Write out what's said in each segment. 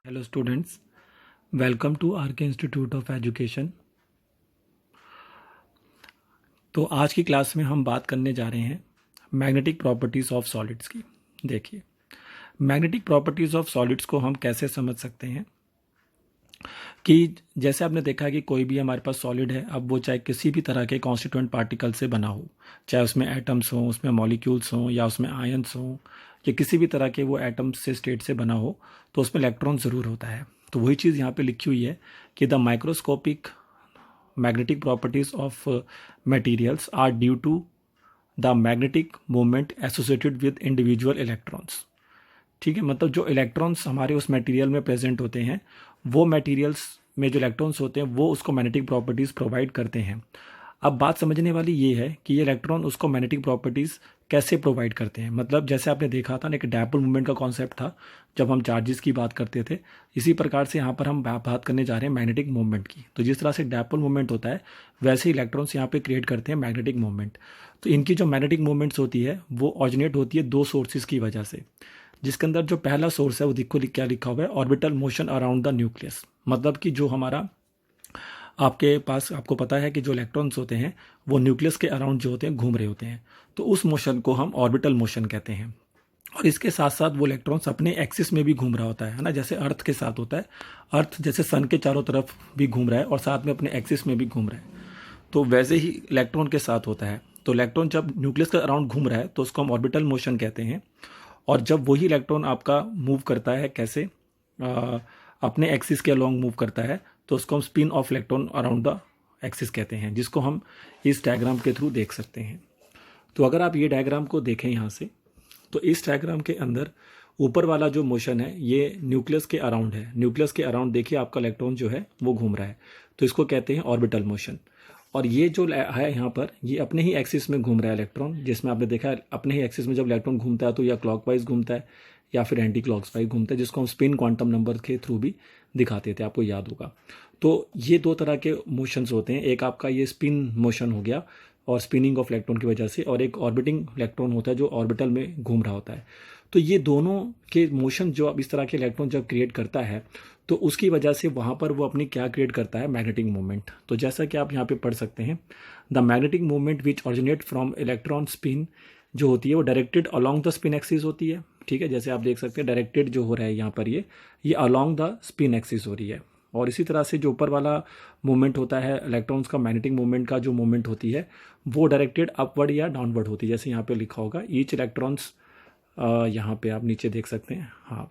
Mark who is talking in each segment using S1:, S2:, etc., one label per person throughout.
S1: Hello students, welcome to R K institute of education. तो आज की क्लास में हम बात करने जा रहे हैं मैग्नेटिक प्रॉपर्टीज़ ऑफ सॉलिड्स की। देखिए, मैग्नेटिक प्रॉपर्टीज़ ऑफ सॉलिड्स को हम कैसे समझ सकते हैं कि जैसे आपने देखा है कि कोई भी हमारे पास सॉलिड है, अब वो चाहे किसी भी तरह के कॉन्स्टिट्यूएंट पार्टिकल से बना हो, चाहे उसमें एटम्स हों, उसमें मॉलिक्यूल्स हों या उसमें आयंस हों या किसी भी तरह के वो एटम्स से स्टेट से बना हो, तो उसमें इलेक्ट्रॉन ज़रूर होता है। तो वही चीज़ यहाँ पे लिखी हुई है कि the microscopic magnetic properties of materials are due to the magnetic moment associated with individual electrons। ठीक है, मतलब जो इलेक्ट्रॉन्स हमारे उस मटेरियल में प्रेजेंट होते हैं, वो मटेरियल्स में जो इलेक्ट्रॉन्स होते हैं वो उसको मैग्नेटिक प्रॉपर्टीज़ प्रोवाइड करते हैं। अब बात समझने वाली ये है कि ये इलेक्ट्रॉन उसको मैग्नेटिक प्रॉपर्टीज़ कैसे प्रोवाइड करते हैं। मतलब जैसे आपने देखा था ना, एक डायपोल मूवमेंट का कॉन्सेप्ट था जब हम चार्जेस की बात करते थे, इसी प्रकार से यहाँ पर हम बात करने जा रहे हैं मैग्नेटिक मूवमेंट की। तो जिस तरह से डायपोल मूवमेंट होता है, वैसे ही इलेक्ट्रॉन्स यहाँ पे क्रिएट करते हैं मैग्नेटिक मूवमेंट। तो इनकी जो मैग्नेटिक मूवमेंट्स होती है वो ऑरिजिनेट होती है दो सोर्सेज की वजह से, जिसके अंदर जो पहला सोर्स है वो देखो क्या लिखा हुआ है, orbital motion around the nucleus. मतलब कि जो हमारा आपके पास, आपको पता है कि जो इलेक्ट्रॉन्स होते हैं वो न्यूक्लियस के अराउंड जो होते हैं घूम रहे होते हैं, तो उस मोशन को हम ऑर्बिटल मोशन कहते हैं। और इसके साथ साथ वो इलेक्ट्रॉन्स अपने एक्सिस में भी घूम रहा होता है ना, जैसे अर्थ के साथ होता है। अर्थ जैसे सन के चारों तरफ भी घूम रहा है और साथ में अपने एक्सिस में भी घूम रहा है, तो वैसे ही इलेक्ट्रॉन के साथ होता है। तो इलेक्ट्रॉन जब न्यूक्लियस के अराउंड घूम रहा है तो उसको हम ऑर्बिटल मोशन कहते हैं। और जब वही इलेक्ट्रॉन आपका मूव करता है, कैसे अपने एक्सिस के अलोंग मूव करता है, तो उसको हम spin off electron around the axis कहते हैं, जिसको हम इस डायग्राम के थ्रू देख सकते हैं। तो अगर आप ये डायग्राम को देखें यहाँ से, तो इस डायग्राम के अंदर ऊपर वाला जो मोशन है ये न्यूक्लियस के अराउंड है। न्यूक्लियस के अराउंड देखिए आपका इलेक्ट्रॉन जो है वो घूम रहा है, तो इसको कहते हैं ऑर्बिटल मोशन। और ये जो है यहाँ पर, ये अपने ही एक्सिस में घूम रहा है इलेक्ट्रॉन, जिसमें आपने देखा है अपने ही एक्सिस में जब इलेक्ट्रॉन घूमता है तो या क्लॉकवाइज घूमता है या फिर एंटी क्लॉकवाइज घूमता है, जिसको हम स्पिन क्वांटम नंबर के थ्रू भी दिखाते थे, आपको याद होगा। तो ये दो तरह के मोशंस होते हैं, एक आपका ये स्पिन मोशन हो गया और स्पिनिंग ऑफ इलेक्ट्रॉन की वजह से, और एक ऑर्बिटिंग इलेक्ट्रॉन होता है जो ऑर्बिटल में घूम रहा होता है। तो ये दोनों के मोशन जो अब इस तरह के इलेक्ट्रॉन जब क्रिएट करता है, तो उसकी वजह से वहाँ पर वो अपनी क्या क्रिएट करता है, मैग्नेटिक मूवमेंट। तो जैसा कि आप यहाँ पे पढ़ सकते हैं, the magnetic movement which originate from electron spin जो होती है वो directed along the spin axis होती है। ठीक है, जैसे आप देख सकते हैं डायरेक्टेड जो हो रहा है यहाँ पर, ये अलॉन्ग द स्पिन एक्सिस हो रही है। और इसी तरह से जो ऊपर वाला मूवमेंट होता है इलेक्ट्रॉन्स का, मैग्नेटिक मूवमेंट का जो मूवमेंट होती है वो डायरेक्टेड अपवर्ड या डाउनवर्ड होती है। जैसे यहाँ पे लिखा होगा ईच इलेक्ट्रॉन्स, यहाँ पे आप नीचे देख सकते हैं, हाँ,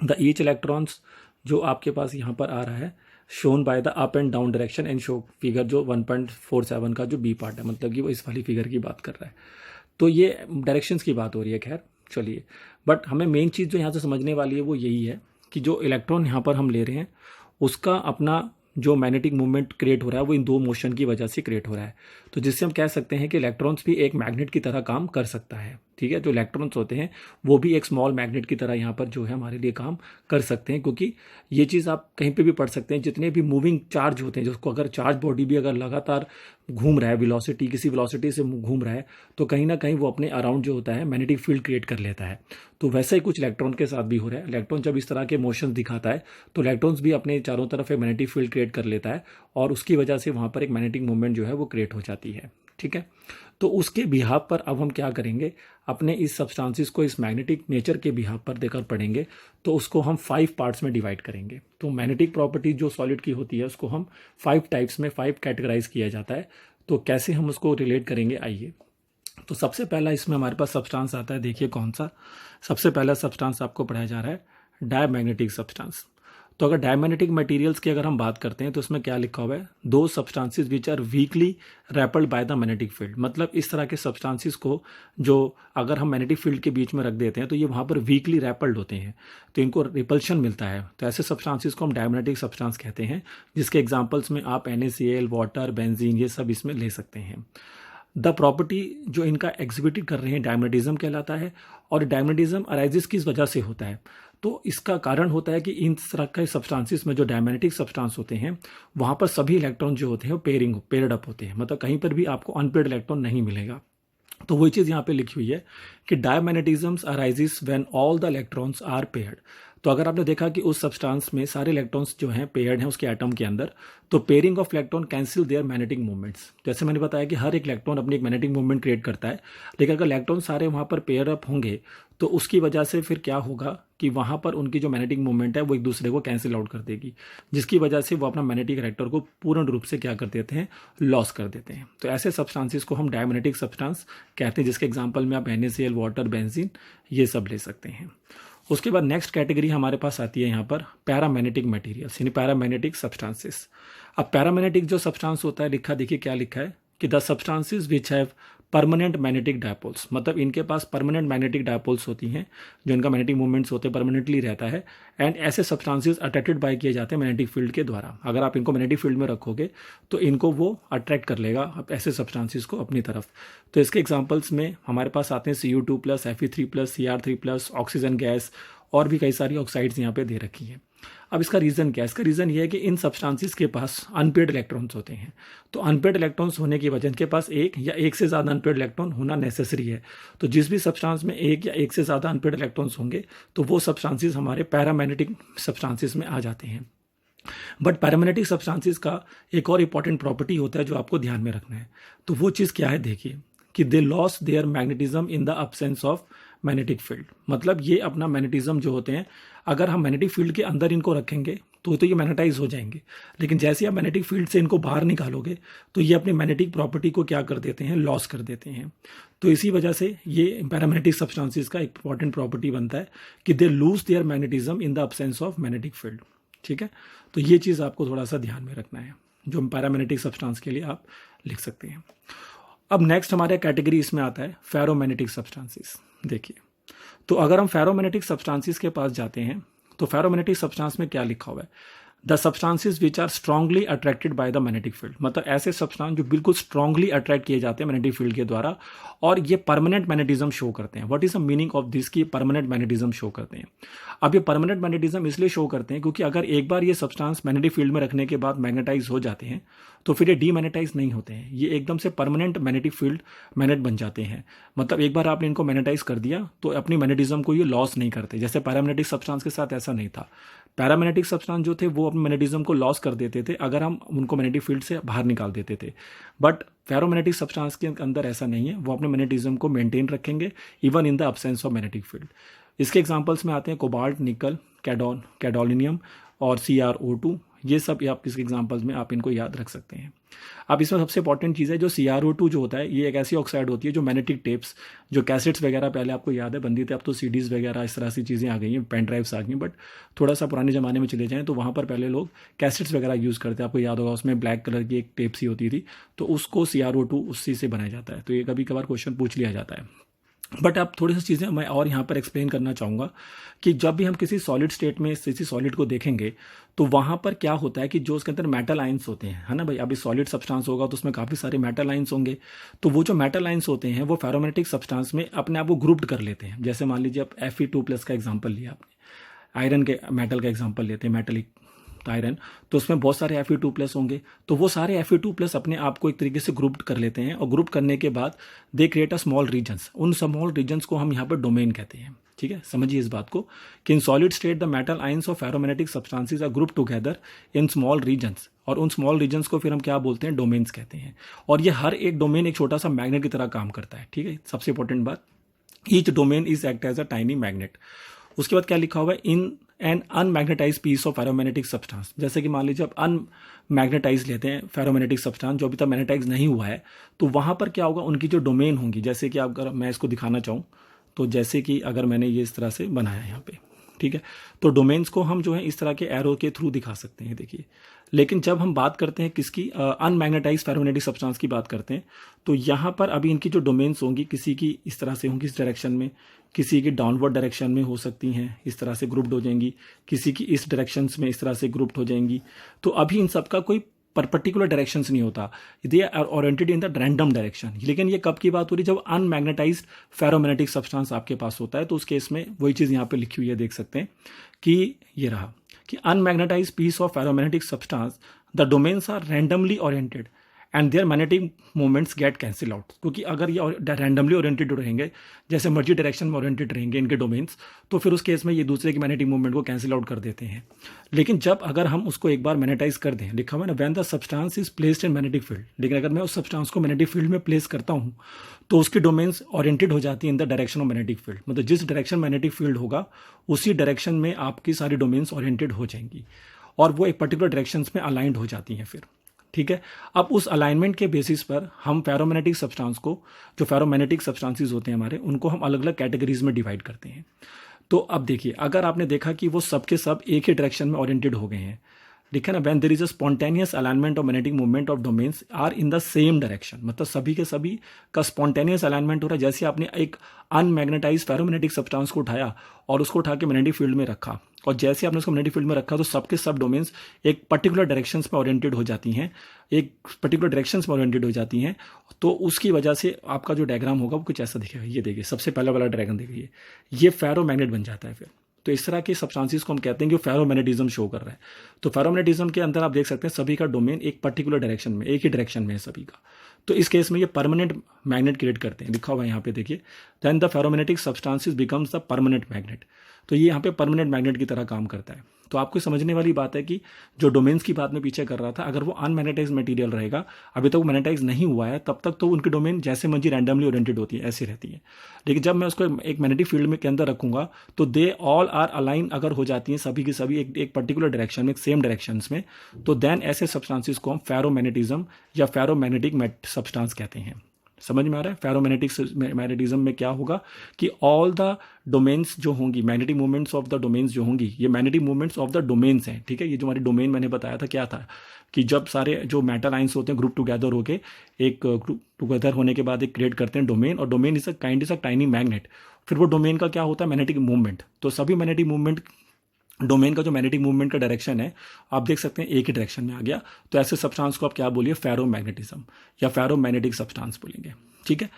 S1: द ईच इलेक्ट्रॉन्स जो आपके पास यहाँ पर आ रहा है shown by the up and down direction and show figure जो 1.47 का जो बी पार्ट है, मतलब कि वो इस वाली फिगर की बात कर रहा है। तो ये डायरेक्शंस की बात हो रही है। खैर चलिए, बट हमें मेन चीज़ जो यहाँ से समझने वाली है वो यही है कि जो इलेक्ट्रॉन यहाँ पर हम ले रहे हैं उसका अपना जो मैग्नेटिक मूवमेंट क्रिएट हो रहा है वो इन दो मोशन की वजह से क्रिएट हो रहा है। तो जिससे हम कह सकते हैं कि इलेक्ट्रॉन्स भी एक मैग्नेट की तरह काम कर सकता है। ठीक है, जो इलेक्ट्रॉन्स होते हैं वो भी एक स्मॉल मैग्नेट की तरह यहाँ पर जो है हमारे लिए काम कर सकते हैं, क्योंकि ये चीज़ आप कहीं पे भी पढ़ सकते हैं, जितने भी मूविंग चार्ज होते हैं, जिसको अगर चार्ज बॉडी भी अगर लगातार घूम रहा है, वेलोसिटी किसी वेलोसिटी से घूम रहा है, तो कहीं ना कहीं वो अपने अराउंड जो होता है मैग्नेटिक फील्ड क्रिएट कर लेता है। तो वैसा ही कुछ इलेक्ट्रॉन के साथ भी हो रहा है। इलेक्ट्रॉन जब इस तरह के मोशन दिखाता है तो इलेक्ट्रॉन्स भी अपने चारों तरफ एक मैग्नेटिक फील्ड क्रिएट कर लेता है और उसकी वजह से वहाँ पर एक मैग्नेटिक मूवमेंट जो है वो क्रिएट हो जाती है। ठीक है, तो उसके बिहाफ पर अब हम क्या करेंगे, अपने इस सब्सटेंसेस को इस मैग्नेटिक नेचर के बिहाफ पर देकर पढ़ेंगे। तो उसको हम 5 पार्ट्स में डिवाइड करेंगे। तो मैग्नेटिक प्रॉपर्टी जो सॉलिड की होती है उसको हम 5 टाइप्स में 5 कैटेगराइज किया जाता है। तो कैसे हम उसको रिलेट करेंगे, आइए। तो सबसे पहला इसमें हमारे पास सब्सटेंस आता है, देखिए कौन सा। सबसे पहला सब्सटेंस आपको पढ़ाया जा रहा है डायमैग्नेटिक सब्सटेंस। तो अगर डायमैग्नेटिक मटेरियल्स की अगर हम बात करते हैं तो इसमें क्या लिखा हुआ है, दो substances which are weakly repelled by the magnetic field. मतलब इस तरह के सब्सटेंसेस को जो अगर हम मैग्नेटिक फील्ड के बीच में रख देते हैं तो ये वहाँ पर वीकली रैपल्ड होते हैं, तो इनको रिपल्शन मिलता है। तो ऐसे सब्सटेंसेस को हम डायमैग्नेटिक सब्सटेंस कहते हैं, जिसके एग्जाम्पल्स में आप NaCl, वाटर, बेंजीन, ये सब इसमें ले सकते हैं। द प्रॉपर्टी जो इनका एग्जिबिट कर रहे हैं डायमैग्नेटिज्म कहलाता है। और डायमैग्नेटिज्म अराइजिस किस वजह से होता है, तो इसका कारण होता है कि इन तरह के सब्सटेंसेस में जो डायमैग्नेटिक सब्सटेंस होते हैं वहाँ पर सभी इलेक्ट्रॉन जो होते हैं वो पेयर्ड अप होते हैं, मतलब कहीं पर भी आपको अनपेयर्ड इलेक्ट्रॉन नहीं मिलेगा। तो वही चीज़ यहाँ पे लिखी हुई है कि diamagnetism arises when all the electrons are paired. तो अगर आपने देखा कि उस सब्सटेंस में सारे इलेक्ट्रॉन्स जो हैं पेयर्ड हैं उसके एटम के अंदर, तो pairing of electron cancel their magnetic movements. जैसे मैंने बताया कि हर एक इलेक्ट्रॉन अपनी एक मैग्नेटिक मूवमेंट क्रिएट करता है, लेकिन अगर इलेक्ट्रॉन सारे वहाँ पर पेयर अप होंगे तो उसकी वजह से फिर क्या होगा कि वहाँ पर उनकी जो मैग्नेटिक मूवमेंट है वो एक दूसरे को कैंसिल आउट कर देगी, जिसकी वजह से वो अपना मैग्नेटिक कैरेक्टर को पूर्ण रूप से क्या कर देते हैं, लॉस कर देते हैं। तो ऐसे सब्सटेंसेस को हम डायमैग्नेटिक सब्सटेंस कहते हैं, जिसके एग्जांपल में आप NaCl, वाटर, बेंजीन ये सब ले सकते हैं। उसके बाद नेक्स्ट कैटेगरी हमारे पास आती है यहाँ पर पैरामैग्नेटिक मटेरियल्स, यानी पैरामैग्नेटिक सब्सटेंसेस। अब पैरामैग्नेटिक जो सब्सटेंस होता है, लिखा देखिए क्या लिखा है कि the substances which have permanent magnetic dipoles, मतलब इनके पास परमानेंट मैग्नेटिक डायपोल्स होती हैं, जो इनका मैग्नेटिक मूवमेंट्स होते हैं परमानेंटली रहता है। एंड ऐसे सब्सटेंसेस अट्रैक्टेड बाय किए जाते हैं मैग्नेटिक फील्ड के द्वारा। अगर आप इनको मैग्नेटिक फील्ड में रखोगे तो इनको वो अट्रैक्ट कर लेगा ऐसे सब्सटेंसेस को अपनी तरफ। तो इसके एग्जांपल्स में हमारे पास आते हैं Cu2+, Fe3+, Cr3+, oxygen gas और भी कई सारी ऑक्साइड्स यहाँ पे दे रखी हैं। अब इसका रीज़न क्या है? इसका रीज़न ये है कि इन सब्सटेंसेस के पास अनपेयर्ड इलेक्ट्रॉन्स होते हैं। तो अनपेयर्ड इलेक्ट्रॉन्स होने की वजह इनके पास एक या एक से ज़्यादा अनपेयर्ड इलेक्ट्रॉन होना नेसेसरी है। तो जिस भी सब्सटेंस में एक या एक से ज़्यादा अनपेयर्ड इलेक्ट्रॉन्स होंगे तो वो सब्सटेंसेस हमारे पैरामैग्नेटिक सब्सटेंसेस में आ जाते हैं। बट पैरामैग्नेटिक सब्सटेंसेस का एक और इंपॉर्टेंट प्रॉपर्टी होता है जो आपको ध्यान में रखना है। तो वो चीज़ क्या है, देखिए कि they lose their magnetism in the absence of magnetic field. मतलब ये अपना मैग्नेटिज्म जो होते हैं, अगर हम मैग्नेटिक फील्ड के अंदर इनको रखेंगे तो ये मैग्नेटाइज हो जाएंगे, लेकिन जैसे आप मैग्नेटिक फील्ड से इनको बाहर निकालोगे तो ये अपनी मैग्नेटिक प्रॉपर्टी को क्या कर देते हैं, लॉस कर देते हैं। तो इसी वजह से ये पैरामैग्नेटिक सब्सटेंसेस का एक इंपॉर्टेंट प्रॉपर्टी बनता है कि they lose their magnetism in the absence of magnetic field. ठीक है, तो ये चीज़ आपको थोड़ा सा ध्यान में रखना है, जो पैरामैग्नेटिक सब्सटेंस के लिए आप लिख सकते हैं। अब नेक्स्ट हमारे कैटेगरी इसमें आता है फेरोमैग्नेटिक सब्सटेंसेस। देखिए, तो अगर हम फेरोमैग्नेटिक सब्सटेंसेस के पास जाते हैं तो फेरोमैग्नेटिक सब्सटेंस में क्या लिखा हुआ है, the substances which are strongly attracted by the magnetic field. मतलब ऐसे सब्सटेंस जो बिल्कुल स्ट्रांगली अट्रैक्ट किए जाते हैं मैग्नेटिक फील्ड के द्वारा और ये परमानेंट मैग्नेटिज्म शो करते हैं। What is the meaning of this की परमानेंट मैग्नेटिज्म शो करते हैं? अब ये परमानेंट मैग्नेटिज्म इसलिए शो करते हैं क्योंकि अगर एक बार ये सब्सटेंस मैग्नेटिक फील्ड में रखने के बाद मैग्नेटाइज हो जाते हैं तो फिर ये डीमैग्नेटाइज नहीं होते हैं, ये एकदम से परमानेंट मैग्नेटिक फील्ड मैग्नेट बन जाते हैं। मतलब एक बार आपने इनको मैग्नेटाइज कर दिया तो अपनी मैग्नेटिज्म को ये लॉस नहीं करते, जैसे पैरामैग्नेटिक सब्सटेंस के साथ ऐसा नहीं था। पैरामैग्नेटिक सब्सटेंस जो थे वो अपने मैग्नेटिज्म को लॉस कर देते थे अगर हम उनको मैग्नेटिक फील्ड से बाहर निकाल देते थे। बट फेरोमैग्नेटिक सब्सटेंस के अंदर ऐसा नहीं है, वो अपने मैग्नेटिज्म को मेंटेन रखेंगे even in the absence of magnetic field. इसके एग्जांपल्स में आते हैं कोबाल्ट, निकल, कैडोलिनियम और CrO2। ये सब आप इसके एग्जांपल्स में आप इनको याद रख सकते हैं। अब इसमें सबसे इंपॉर्टेंट चीज़ है जो CrO2 जो होता है, ये एक ऐसी ऑक्साइड होती है जो मैग्नेटिक टेप्स, जो कैसेट्स वगैरह पहले आपको याद है बनती थी, अब तो CDs वगैरह इस तरह सी चीज़ें आ गई हैं, पेन ड्राइव्स आ गई हैं, बट थोड़ा सा पुराने ज़माने में चले जाएँ तो वहाँ पर पहले लोग कैसेट्स वगैरह यूज़ करते हैं। आपको याद होगा उसमें ब्लैक कलर की एक टेप सी होती थी, तो उसको CrO2 उसी से बनाया जाता है। तो ये कभी कभार क्वेश्चन पूछ लिया जाता है। बट अब थोड़ी सी चीज़ें मैं और यहाँ पर एक्सप्लेन करना चाहूँगा कि जब भी हम किसी सॉलिड स्टेट में किसी सॉलिड को देखेंगे तो वहाँ पर क्या होता है कि जो उसके अंदर मेटल आयंस होते हैं, है ना भाई, अभी सॉलिड सब्सटेंस होगा तो उसमें काफ़ी सारे मेटल आयंस होंगे। तो वो जो मेटल आयंस होते हैं वो फेरोमैग्नेटिक सब्सटेंस में अपने आप को ग्रुप्ड कर लेते हैं। जैसे मान लीजिए आप Fe2+ का एग्जाम्पल लिया आपने, आयरन के मेटल का एग्जाम्पल लेते हैं, मेटलिक आयरन, तो उसमें बहुत सारे Fe2+ होंगे। तो वो सारे Fe2+ अपने आप को एक तरीके से ग्रुप कर लेते हैं और ग्रुप करने के बाद they create a small regions. उन स्मॉल रीजन्स को हम यहाँ पर डोमेन कहते हैं। ठीक है, समझिए इस बात को कि in solid state the metal ions of ferromagnetic substances are group together in small regions, और उन स्मॉल रीजन्स को फिर हम क्या बोलते हैं, डोमेन्स कहते हैं। और ये हर एक डोमेन एक छोटा सा मैग्नेट की तरह काम करता है। ठीक है, सबसे इंपॉर्टेंट बात, each domain is act as a tiny magnet. उसके बाद क्या लिखा हुआ है, in an unmagnetized piece of ferromagnetic substance. जैसे कि मान लीजिए आप अनमैग्नेटाइज लेते हैं फेरोमैग्नेटिक सब्सटेंस जो अभी तक मैग्नेटाइज नहीं हुआ है, तो वहाँ पर क्या होगा, उनकी जो डोमेन होंगी, जैसे कि अगर मैं इसको दिखाना चाहूँ तो जैसे कि अगर मैंने ये इस तरह से बनाया है यहाँ पे, ठीक है, तो डोमेन्स को हम जो है इस तरह के एरो के थ्रू दिखा सकते हैं, देखिए। लेकिन जब हम बात करते हैं किसकी, अनमैग्नेटाइज फेरोमैग्नेटिक सब्सटेंस की बात करते हैं, तो यहाँ पर अभी इनकी जो डोमेन्स होंगी किसी की इस तरह से होंगी इस डायरेक्शन में, किसी की डाउनवर्ड डायरेक्शन में हो सकती हैं, इस तरह से ग्रुप्ड हो जाएंगी, किसी की इस डायरेक्शंस में इस तरह से ग्रुप्ड हो जाएंगी। तो अभी इन सबका कोई पर्टिकुलर डायरेक्शंस नहीं होता, they are oriented in the random direction. लेकिन ये कब की बात हो रही है, जब अनमैग्नेटाइज्ड फेरोमैग्नेटिक सब्सटेंस आपके पास होता है, तो उस केस में वही चीज़ यहाँ पे लिखी हुई है, देख सकते हैं कि ये रहा कि unmagnetized piece of ferromagnetic substance the domains are randomly oriented and their magnetic moments get cancel out, क्योंकि अगर ये रैंडमली ओरिएंटेड रहेंगे, जैसे मर्जी डायरेक्शन में ओरिएंटेड रहेंगे इनके डोमेन्स, तो फिर उस केस में ये दूसरे की मैग्नेटिक मूवमेंट को कैंसिल आउट कर देते हैं। लेकिन जब अगर हम उसको एक बार मैग्नेटाइज कर दें, लिखा हुआ है ना when the substance is placed in magnetic field, लेकिन अगर मैं उस सब्सटेंस को मैग्नेटिक फील्ड में प्लेस करता हूँ तो उसकी डोमेन्स ओरिएंटेड हो जाती है in the direction of magnetic field, मतलब जिस डायरेक्शन मैग्नेटिक फील्ड होगा उसी डायरेक्शन में आपकी सारी डोमेन्स ओरिएंटेड हो जाएंगी और वो एक पर्टिकुलर डायरेक्शन में अलाइंड हो जाती हैं फिर। ठीक है, अब उस अलाइनमेंट के बेसिस पर हम फेरोमैग्नेटिक सब्सटेंस को, जो फेरोमैग्नेटिक सब्सटेंसेस होते हैं हमारे, उनको हम अलग अलग कैटेगरीज में डिवाइड करते हैं। तो अब देखिए, अगर आपने देखा कि वो सब के सब एक ही डायरेक्शन में ओरिएंटेड हो गए हैं, लिखा ना when there is a spontaneous alignment of magnetic movement of domains are in the same direction, मतलब सभी के सभी का स्पॉन्टेनियस अलाइनमेंट हो रहा है। जैसे आपने एक अनमैग्नेटाइज फेरोमैग्नेटिक सब्सटेंस को उठाया और उसको उठा के मैग्नेटिक फील्ड में रखा, और जैसे आपने उसको मैग्नेटिक फील्ड में रखा तो सबके सब डोमेन्स एक पर्टिकुलर डायरेक्शंस में ओरिएंटेड हो जाती हैं, एक पर्टिकुलर डायरेक्शंस में ओरिएंटेड हो जाती हैं। तो उसकी वजह से आपका जो डायग्राम होगा वो कुछ ऐसा दिखेगा। ये देखिए, सबसे पहला वाला डायग्राम देखिए, ये फेरोमैग्नेट बन जाता है फिर। तो इस तरह के सब्सटेंसेस को हम कहते हैं कि फेरोमैग्नेटिज्म शो कर रहा है। तो फेरोमैग्नेटिज्म के अंदर आप देख सकते हैं सभी का डोमेन एक पर्टिकुलर डायरेक्शन में, एक ही डायरेक्शन में है सभी का। तो इस केस में ये परमानेंट मैग्नेट क्रिएट करते हैं, लिखा हुआ है यहाँ पे देखिए, then the ferromagnetic substances becomes the permanent magnet. तो ये यहाँ पे परमानेंट मैग्नेट की तरह काम करता है। तो आपको समझने वाली बात है कि जो डोमेन्स की बात मैं पीछे कर रहा था, अगर वो अनमैग्नेटाइज मटेरियल रहेगा, अभी तक वो मैग्नेटाइज नहीं हुआ है, तब तक तो उनकी डोमेन जैसे मर्जी रैंडमली ओरिएंटेड होती है, ऐसी रहती है। लेकिन जब मैं उसको एक मैग्नेटिक फील्ड में के अंदर रखूंगा तो दे ऑल आर अलाइन अगर हो जाती हैं सभी की सभी एक पर्टिकुलर डायरेक्शन में, सेम डायरेक्शन में, तो देन ऐसे सब्सटेंसेस को हम फेरोमैग्नेटिज्म या फेरोमैग्नेटिक सब्सटेंस कहते हैं। समझ में आ रहा है? फेरोमैग्नेटिज्म में क्या होगा कि ऑल द डोमेन्स जो होंगी, magnetic movements of the domains जो होंगी, ये magnetic movements of the domains हैं। ठीक है, ये जो हमारी डोमेन मैंने बताया था क्या था कि जब सारे जो मेटल आइंस होते हैं ग्रुप टुगेदर होके, एक ग्रुप टुगेदर होने के बाद एक क्रिएट करते हैं डोमेन, और domain is a tiny magnet. फिर वो डोमेन का क्या होता है? Magnetic movement. तो सभी मैग्नेटिक मूवमेंट, डोमेन का जो मैग्नेटिक मूवमेंट का डायरेक्शन है, आप देख सकते हैं एक ही डायरेक्शन में आ गया। तो ऐसे सब्सटेंस को आप क्या बोलिए? फेरोमैग्नेटिज्म या फेरोमैग्नेटिक सब्सटेंस बोलेंगे। ठीक है,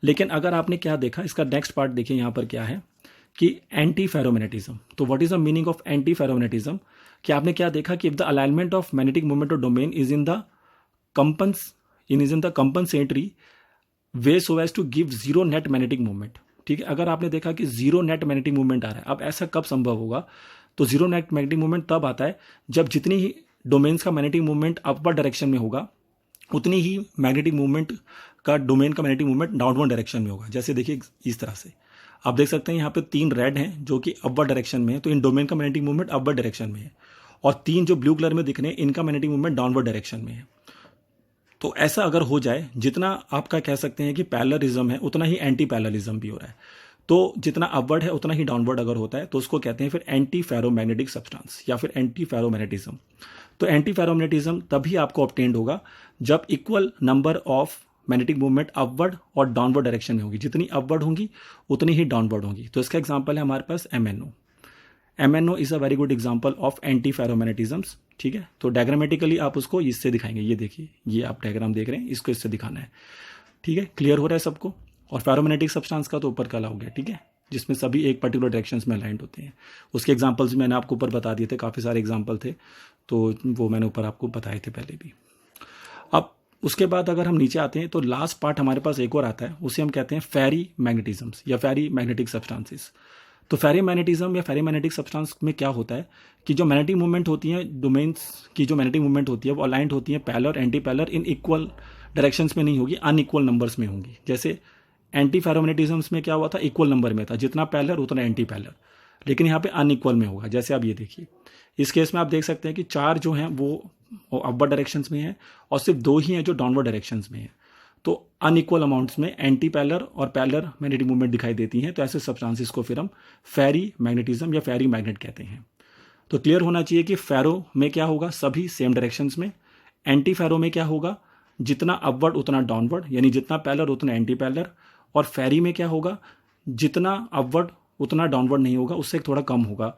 S1: लेकिन अगर आपने क्या देखा, इसका नेक्स्ट पार्ट देखिए यहाँ पर क्या है कि एंटी फेरोमैग्नेटिज्म। तो what is the meaning of anti ferromagnetism? कि आपने क्या देखा कि if the alignment of magnetic movement of domain is in the compensatory way so as to give zero net magnetic movement. ठीक है, अगर आपने देखा कि जीरो नेट मैग्नेटिक मूवमेंट आ रहा है, अब ऐसा कब संभव होगा? तो जीरो नेट मैग्नेटिक मूवमेंट तब आता है जब जितनी ही डोमेन्स का मैग्नेटिक मूवमेंट अपवर्ड डायरेक्शन में होगा, उतनी ही मैग्नेटिक मूवमेंट का डोमेन का मैग्नेटिक मूवमेंट डाउनवर्ड डायरेक्शन में होगा। जैसे देखिए इस तरह से आप देख सकते हैं यहाँ पे 3 रेड हैं जो कि अपवर्ड डायरेक्शन में है, तो इन डोमेन का मैग्नेटिक मूवमेंट अपवर्ड डायरेक्शन में है, और 3 जो ब्लू कलर में दिख रहे हैं इनका मैग्नेटिक मूवमेंट डाउनवर्ड डायरेक्शन में है। तो ऐसा अगर हो जाए, जितना आपका कह सकते हैं कि पैरेललिज्म है उतना ही एंटी पैरेललिज्म भी हो रहा है। तो जितना अपवर्ड है उतना ही डाउनवर्ड अगर होता है तो उसको कहते हैं फिर एंटी फेरोमैग्नेटिक सब्सटेंस या फिर एंटी फेरोमैग्नेटिज्म। तो एंटी फेरोमैग्नेटिज्म तभी आपको ऑब्टेन्ड होगा जब equal number of magnetic movement upward और डाउनवर्ड डायरेक्शन में होगी। जितनी अपवर्ड होंगी उतनी ही डाउनवर्ड होंगी। तो इसका एग्जांपल है हमारे पास MnO। MnO is a very good example of anti ferromagnetisms. ठीक है, तो डायग्रामेटिकली आप उसको इससे दिखाएंगे। ये देखिए, ये आप डायग्राम देख रहे हैं, इसको इससे दिखाना है। ठीक है, क्लियर हो रहा है सबको? और फेरोमैग्नेटिक सब्सटेंस का तो ऊपर कला हो गया। ठीक है, जिसमें सभी एक पर्टिकुलर डायरेक्शंस में अलाइंड होते हैं। उसके एग्जांपल्स मैंने आपको ऊपर बता दिए थे, काफ़ी सारे एग्जांपल थे, तो वो मैंने ऊपर आपको बताए थे पहले भी। अब उसके बाद अगर हम नीचे आते हैं तो लास्ट पार्ट हमारे पास एक और आता है, उसे हम कहते हैं फेरी मैग्नेटिज्म्स या फेरी मैग्नेटिक सब्सटेंसेस। तो फेरी मैग्नेटिज्म या फेरी मैग्नेटिक सब्सटेंस में क्या होता है कि जो मैग्नेटिक मूवमेंट होती है, डोमेन्स की जो मैग्नेटिक मूवमेंट होती है वो अलाइंड होती है parallel anti parallel in equal directions में नहीं होगी, अनइक्वल नंबर्स में होंगी। जैसे एंटी फेरोमैग्नेटिज्म्स में क्या हुआ था? इक्वल नंबर में था, जितना पैरेलल उतना एंटी पैरेलल, लेकिन यहाँ पे अनइक्वल में होगा। जैसे आप ये देखिए, इस केस में आप देख सकते हैं कि 4 जो हैं वो अपवर्ड डायरेक्शंस में है और सिर्फ 2 ही हैं जो डाउनवर्ड डायरेक्शंस में है। तो अनइक्वल अमाउंट्स में एंटी पैरेलल और पैरेलल मैग्नेटिक मूवमेंट दिखाई देती हैं। तो ऐसे सब्सटेंसेस को फिर हम फेरी मैग्नेटिज्म या फेरी मैग्नेट कहते हैं। तो क्लियर होना चाहिए कि फेरो में क्या होगा? सभी सेम डायरेक्शंस में। एंटी फेरो में क्या होगा? जितना अपवर्ड उतना डाउनवर्ड, यानी जितना पैरेलल उतना एंटी पैरेलल। और फेरी में क्या होगा? जितना अपवर्ड उतना डाउनवर्ड नहीं होगा, उससे थोड़ा कम होगा।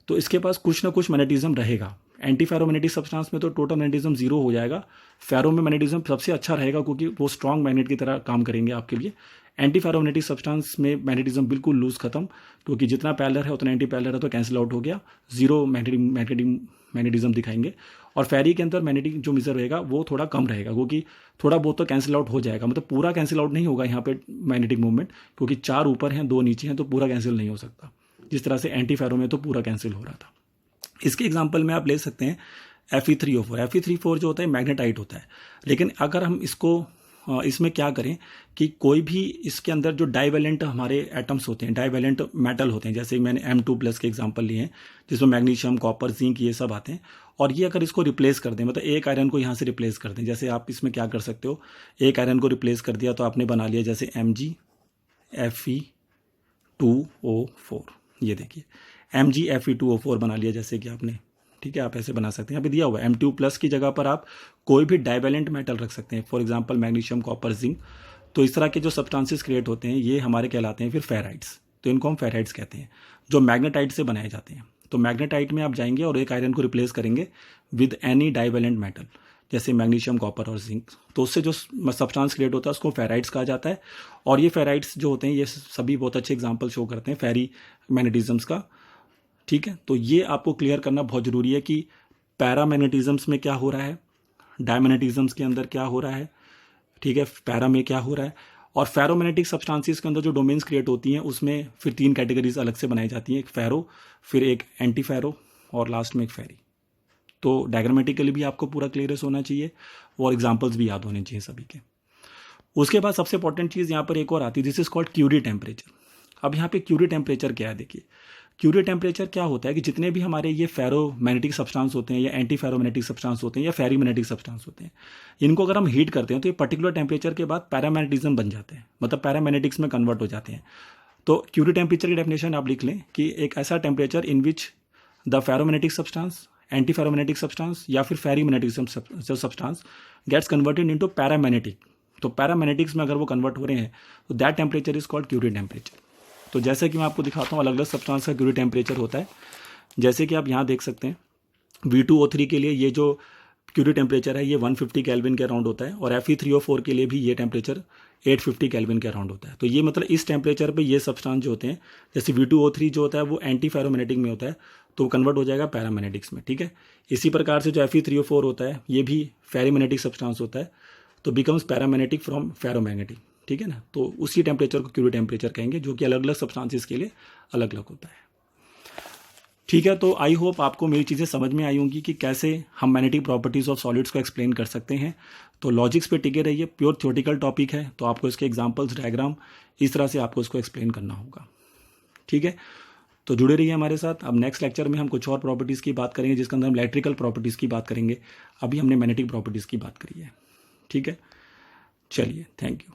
S1: तो इसके पास कुछ ना कुछ मैग्नेटिज्म रहेगा। एंटी फेरोमैग्नेटिक सब्सटेंस में तो टोटल मैग्नेटिज्म 0 हो जाएगा। फेरो में मैग्नेटिज्म सबसे अच्छा रहेगा क्योंकि वो स्ट्रॉन्ग मैग्नेट की तरह काम करेंगे आपके लिए। एंटी फेरोमैग्नेटिक सब्सटेंस में मैग्नेटिज्म बिल्कुल लूज खत्म, क्योंकि जितना पैरेलल है उतना एंटी पैरेलल है तो कैंसिल आउट हो गया, 0 मैग्नेटिज्म दिखाएंगे। और फेरी के अंदर मैग्नेटिक जो मेजर रहेगा वो थोड़ा कम रहेगा, क्योंकि थोड़ा बहुत तो कैंसिल आउट हो जाएगा, मतलब पूरा कैंसिल आउट नहीं होगा यहाँ पे मैग्नेटिक मूवमेंट, क्योंकि 4 ऊपर हैं 2 नीचे हैं तो पूरा कैंसिल नहीं हो सकता, जिस तरह से एंटी फेरो में तो पूरा कैंसिल हो रहा था। इसके एग्जाम्पल में आप ले सकते हैं Fe3O4। Fe3O4 जो होता है मैग्नेटाइट होता है, लेकिन अगर हम इसको इसमें क्या करें कि कोई भी इसके अंदर जो डाइवेलेंट हमारे एटम्स होते हैं, डाइवेलेंट मेटल होते हैं, जैसे मैंने M2+ के एग्जांपल लिए हैं जिसमें मैग्नीशियम, कॉपर, जिंक ये सब आते हैं, और ये अगर इसको रिप्लेस कर दें, मतलब एक आयरन को यहाँ से रिप्लेस कर दें, जैसे आप इसमें क्या कर सकते हो, एक आयरन को रिप्लेस कर दिया तो आपने बना लिया जैसे MgFe2O4, ये देखिए MgFe2O4 बना लिया जैसे कि आपने, ठीक है। आप ऐसे बना सकते हैं, यहाँ पे दिया हुआ है M2+ की जगह पर आप कोई भी डाइवेलेंट मेटल रख सकते हैं, for example magnesium, copper, zinc. तो इस तरह के जो सब्सटेंसेस क्रिएट होते हैं ये हमारे कहलाते हैं फिर फेराइड्स, तो इनको हम फेराइड्स कहते हैं, जो मैग्नेटाइट से बनाए जाते हैं। तो मैग्नेटाइट में आप जाएंगे और एक आयरन को रिप्लेस करेंगे विद एनी डाइवेलेंट मेटल, जैसे मैग्नीशियम, कॉपर और जिंक, तो उससे जो सब्सटेंस क्रिएट होता है उसको फेराइड्स कहा जाता है। और ये फेराइड्स जो होते हैं ये सभी बहुत अच्छे एग्जाम्पल शो करते हैं फेरी मैग्नेटिज्म्स का, ठीक है। तो ये आपको क्लियर करना बहुत जरूरी है कि पैरामैग्नेटिज्म्स में क्या हो रहा है, डायमैग्नेटिज्म्स के अंदर क्या हो रहा है, ठीक है, पैरा में क्या हो रहा है। और फेरोमैग्नेटिक सब्सटेंसेस के अंदर जो डोमेन्स क्रिएट होती हैं उसमें फिर 3 कैटेगरीज अलग से बनाई जाती हैं, एक फेरो, फिर एक एंटी फेरो और लास्ट में एक फेरी। तो डायग्रामेटिकली भी आपको पूरा क्लियरेंस होना चाहिए और एग्जाम्पल्स भी याद होने चाहिए सभी के। उसके बाद सबसे इंपॉर्टेंट चीज़ यहाँ पर एक और आती है, this is called Curie temperature. अब यहाँ पे क्यूरी टेम्परेचर क्या है, देखिए क्यूरी टेम्परेचर क्या होता है कि जितने भी हमारे ये फेरोमैग्नेटिक सब्सटेंस होते हैं या एंटी फेरोमैग्नेटिक सब्सटेंस होते हैं या फेरीमैग्नेटिक सब्सटेंस होते हैं, इनको अगर हम हीट करते हैं तो ये पर्टिकुलर टेम्परेचर के बाद पैरामैग्नेटिज्म बन जाते हैं, मतलब पैरामैग्नेटिक्स में कन्वर्ट हो जाते हैं। तो क्यूरी टेम्परेचर की डेफिनेशन आप लिख लें कि एक ऐसा temperature in which the ferromagnetic substance, anti ferromagnetic substance या फिर ferrimagnetic substance gets converted into paramagnetic. तो पैरामैग्नेटिक्स में अगर वो कन्वर्ट हो रहे हैं तो that temperature is called Curie temperature. तो जैसे कि मैं आपको दिखाता हूँ अलग अलग सब्सटेंस का क्यूरी टेम्परेचर होता है, जैसे कि आप यहाँ देख सकते हैं V2O3 के लिए ये जो क्यूरी टेम्परेचर है ये 150 केल्विन के अराउंड होता है, और Fe3O4 के लिए भी ये टेम्परेचर 850 केल्विन के अराउंड होता है। तो ये मतलब इस टेम्परेचर पे ये सब्सटेंस जो होते हैं, जैसे V2O3 जो होता है वो एंटी फेरोमैग्नेटिक में होता है तो कन्वर्ट हो जाएगा पैरामैग्नेटिक्स में, ठीक है। इसी प्रकार से जो Fe3O4 होता है ये भी फेरीमैग्नेटिक सब्सटेंस होता है तो बिकम्स पैरामैग्नेटिक फ्रॉम फेरोमैग्नेटिक, ठीक है ना। तो उसी टेम्परेचर को क्यूरी टेम्परेचर कहेंगे, जो कि अलग अलग सब्सटेंसेस के लिए अलग अलग होता है, ठीक है। तो आई होप आपको मेरी चीज़ें समझ में आई होंगी कि कैसे हम मैग्नेटिक प्रॉपर्टीज़ ऑफ सॉलिड्स को एक्सप्लेन कर सकते हैं। तो लॉजिक्स पे टिके रहिए, प्योर थ्योरेटिकल टॉपिक है तो आपको इसके एग्जांपल्स, डायग्राम इस तरह से आपको इसको एक्सप्लेन करना होगा, ठीक है। तो जुड़े रहिए हमारे साथ। अब नेक्स्ट लेक्चर में हम कुछ और प्रॉपर्टीज़ की बात करेंगे जिसके अंदर हम इलेक्ट्रिकल प्रॉपर्टीज़ की बात करेंगे। अभी हमने मैग्नेटिक प्रॉपर्टीज़ की बात करी है, ठीक है। चलिए, थैंक यू।